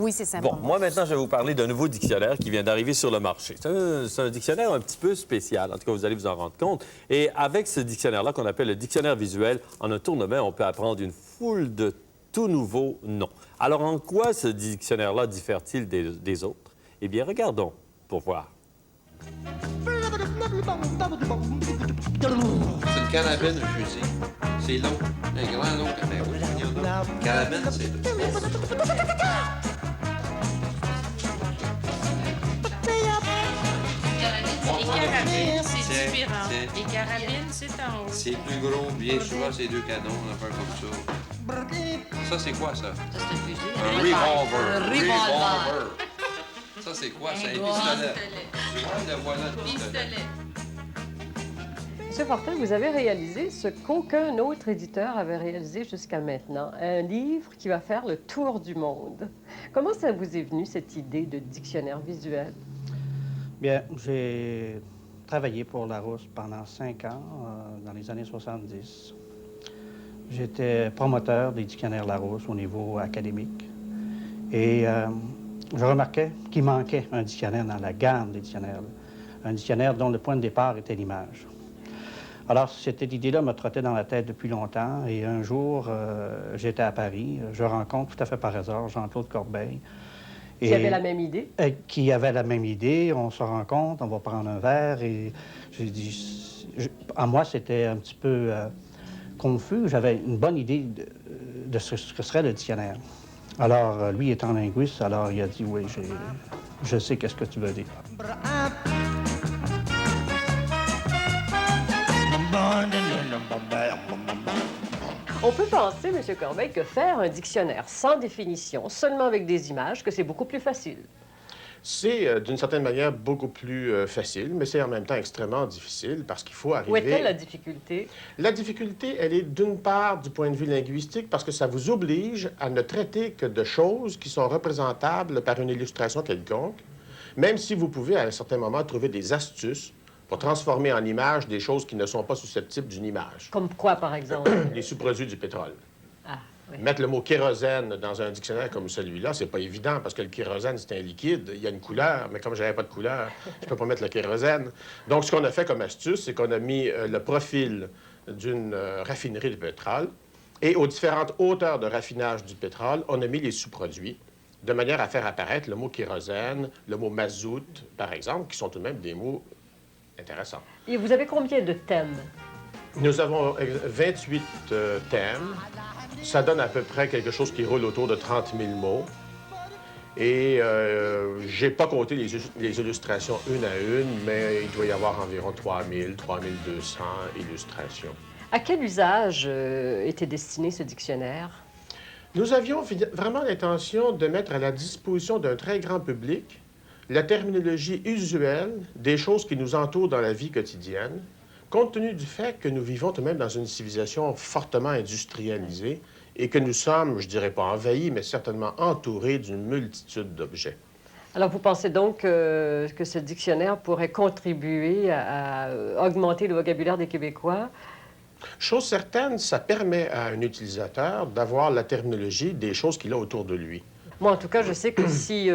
Oui, c'est simple. Bon, moi, maintenant, je vais vous parler d'un nouveau dictionnaire qui vient d'arriver sur le marché. C'est un dictionnaire un petit peu spécial. En tout cas, vous allez vous en rendre compte. Et avec ce dictionnaire-là, qu'on appelle le dictionnaire visuel, en un tournement, on peut apprendre une foule de tout nouveaux noms. Alors, en quoi ce dictionnaire-là diffère-t-il des autres? Eh bien, regardons pour voir. C'est une carabine, un fusil. C'est long. Un grand long. Ben oui, il y en a. Carabine, c'est long. Les carabines, c'est Tiens, différent. tiens. Les carabines, c'est en haut. C'est plus gros, bien souvent, c'est deux canons, un peu comme ça. Ça, c'est quoi, ça? Ça, c'est un fusil. Un revolver. Un revolver. Ça, c'est quoi, ça? Un doigt. pistolet. Tu vois, le voilà, le pistolet. Pistolet. Monsieur Fortin, vous avez réalisé ce qu'aucun autre éditeur avait réalisé jusqu'à maintenant, un livre qui va faire le tour du monde. Comment ça vous est venu, cette idée de dictionnaire visuel? Bien, j'ai travaillé pour Larousse pendant 5 ans, dans les années 70. J'étais promoteur des dictionnaires Larousse au niveau académique. Et je remarquais qu'il manquait un dictionnaire dans la gamme des dictionnaires. Un dictionnaire dont le point de départ était l'image. Alors, cette idée-là me trottait dans la tête depuis longtemps. Et un jour, j'étais à Paris. Je rencontre tout à fait par hasard Jean-Claude Corbeil. Qui avait la même idée? Qui avait la même idée. On se rencontre, on va prendre un verre. Et j'ai dit... à moi, c'était un petit peu confus. J'avais une bonne idée de ce que serait le dictionnaire. Alors, lui étant linguiste, alors il a dit, oui, je sais qu'est-ce que tu veux dire. On peut penser, M. Corbeil, que faire un dictionnaire sans définition, seulement avec des images, que c'est beaucoup plus facile. C'est, d'une certaine manière, beaucoup plus facile, mais c'est en même temps extrêmement difficile parce qu'il faut arriver... Où est-elle la difficulté? La difficulté, elle est d'une part du point de vue linguistique parce que ça vous oblige à ne traiter que de choses qui sont représentables par une illustration quelconque, même si vous pouvez, à un certain moment, trouver des astuces pour transformer en image des choses qui ne sont pas susceptibles d'une image. Comme quoi, par exemple? Les sous-produits du pétrole. Ah, oui. Mettre le mot kérosène dans un dictionnaire comme celui-là, c'est pas évident parce que le kérosène, c'est un liquide, il y a une couleur, mais comme j'avais pas de couleur, je peux pas mettre le kérosène. Donc, ce qu'on a fait comme astuce, c'est qu'on a mis le profil d'une raffinerie de pétrole et aux différentes hauteurs de raffinage du pétrole, on a mis les sous-produits de manière à faire apparaître le mot kérosène, le mot mazout, par exemple, qui sont tout de même des mots intéressants. Et vous avez combien de thèmes? Nous avons 28 thèmes. Ça donne à peu près quelque chose qui roule autour de 30 000 mots. Et j'ai pas compté les illustrations une à une, mais il doit y avoir environ 3 000, 3 200 illustrations. À quel usage était destiné ce dictionnaire? Nous avions vraiment l'intention de mettre à la disposition d'un très grand public la terminologie usuelle des choses qui nous entourent dans la vie quotidienne, compte tenu du fait que nous vivons tout de même dans une civilisation fortement industrialisée et que nous sommes, je dirais pas envahis, mais certainement entourés d'une multitude d'objets. Alors, vous pensez donc que ce dictionnaire pourrait contribuer à augmenter le vocabulaire des Québécois? Chose certaine, ça permet à un utilisateur d'avoir la terminologie des choses qu'il a autour de lui. Moi, en tout cas, je sais que si,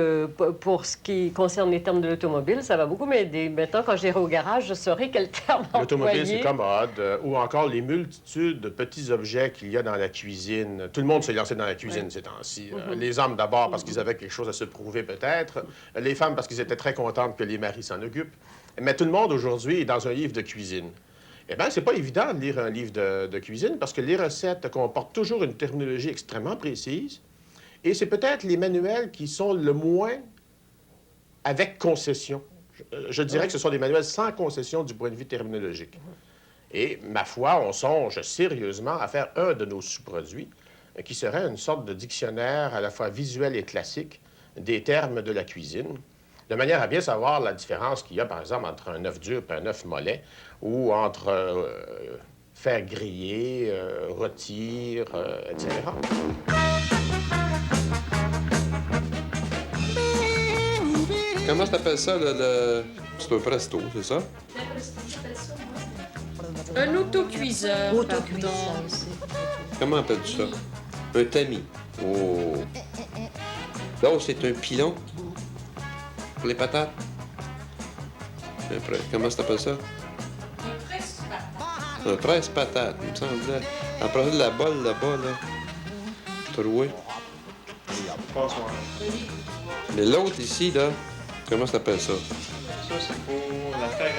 pour ce qui concerne les termes de l'automobile, ça va beaucoup m'aider. Maintenant, quand j'irai au garage, je saurai quel terme employer. L'automobile, c'est commode. Ou encore les multitudes de petits objets qu'il y a dans la cuisine. Tout le monde s'est lancé dans la cuisine ces temps-ci. Les hommes d'abord parce qu'ils avaient quelque chose à se prouver peut-être. Les femmes parce qu'ils étaient très contentes que les maris s'en occupent. Mais tout le monde aujourd'hui est dans un livre de cuisine. Eh bien, c'est pas évident de lire un livre de cuisine parce que les recettes comportent toujours une terminologie extrêmement précise. Et c'est peut-être les manuels qui sont le moins avec concession. Je dirais que ce sont des manuels sans concession du point de vue terminologique. Et, ma foi, on songe sérieusement à faire un de nos sous-produits qui serait une sorte de dictionnaire à la fois visuel et classique des termes de la cuisine, de manière à bien savoir la différence qu'il y a, par exemple, entre un œuf dur et un œuf mollet, ou entre faire griller, rôtir, etc. Comment t'appelles ça, le... C'est un presto, c'est ça? Un autocuiseur. Autocuiseur pardon. aussi. Comment appelles-tu ça? Un tamis. Oh! L'autre, c'est un pilon pour les patates. Comment ça s'appelle ça? Un presse-patate, il me semble. Après ça, de la bolle là-bas, là. Troué. Mais l'autre ici, là, comment ça s'appelle ça? Ça, c'est pour la farine.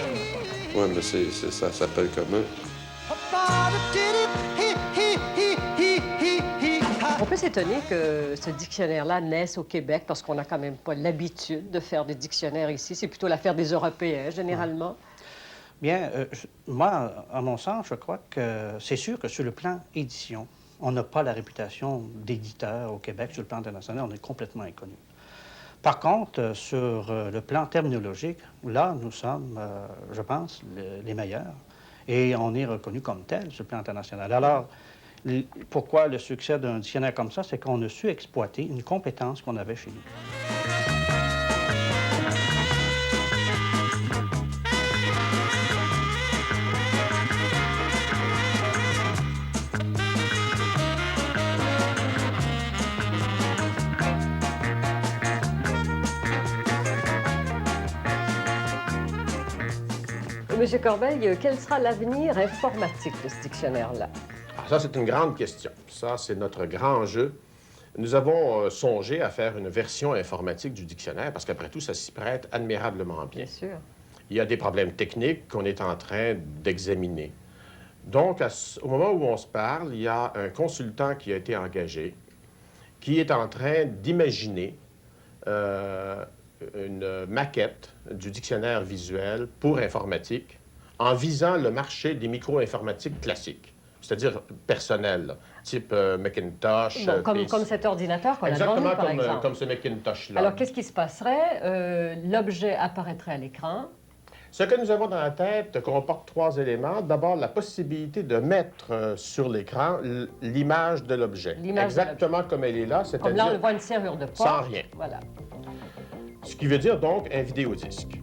Oui, mais ça s'appelle comment? On peut s'étonner que ce dictionnaire-là naisse au Québec parce qu'on n'a quand même pas l'habitude de faire des dictionnaires ici. C'est plutôt l'affaire des Européens, généralement. Bien, moi, à mon sens, je crois que c'est sûr que sur le plan édition, on n'a pas la réputation d'éditeur au Québec. Sur le plan international, on est complètement inconnu. Par contre, sur le plan terminologique, là, nous sommes, je pense, les meilleurs. Et on est reconnu comme tel sur le plan international. Alors, pourquoi le succès d'un dictionnaire comme ça? C'est qu'on a su exploiter une compétence qu'on avait chez nous. Monsieur Corbeil, quel sera l'avenir informatique de ce dictionnaire-là? Alors ça, c'est une grande question. Ça, c'est notre grand jeu. Nous avons songé à faire une version informatique du dictionnaire parce qu'après tout, ça s'y prête admirablement bien. Bien sûr. Il y a des problèmes techniques qu'on est en train d'examiner. Donc, au moment où on se parle, il y a un consultant qui a été engagé, qui est en train d'imaginer une maquette du dictionnaire visuel pour informatique en visant le marché des micro-informatiques classiques, c'est-à-dire personnels, type Macintosh. Bon, PC. comme cet ordinateur qu'on a devant nous, Exactement par exemple. comme ce Macintosh-là. Alors, qu'est-ce qui se passerait? L'objet apparaîtrait à l'écran. Ce que nous avons dans la tête comporte 3 éléments. D'abord, la possibilité de mettre sur l'écran l'image de l'objet. Exactement comme elle est là, Comme là, on c'est-à-dire le voit une serrure de porte. sans rien. Voilà. Ce qui veut dire donc un vidéodisque.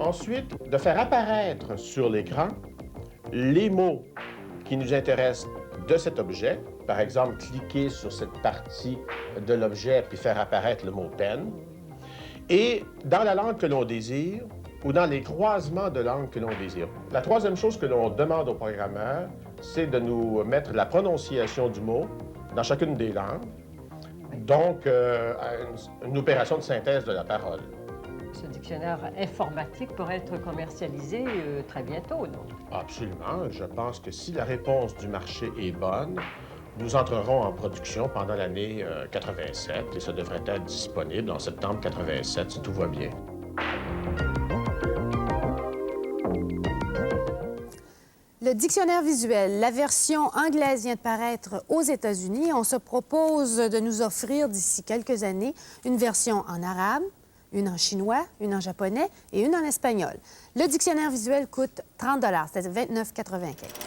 Ensuite, de faire apparaître sur l'écran les mots qui nous intéressent de cet objet. Par exemple, cliquer sur cette partie de l'objet puis faire apparaître le mot peine. Et dans la langue que l'on désire ou dans les croisements de langues que l'on désire. La troisième chose que l'on demande au programmeur, c'est de nous mettre la prononciation du mot dans chacune des langues. Donc, une opération de synthèse de la parole. Ce dictionnaire informatique pourrait être commercialisé très bientôt, non? Absolument. Je pense que si la réponse du marché est bonne, nous entrerons en production pendant l'année 87 et ça devrait être disponible en septembre 87 si tout va bien. Le dictionnaire visuel, la version anglaise vient de paraître aux États-Unis. On se propose de nous offrir d'ici quelques années une version en arabe, une en chinois, une en japonais et une en espagnol. Le dictionnaire visuel coûte 30 $, c'est 29,95 $.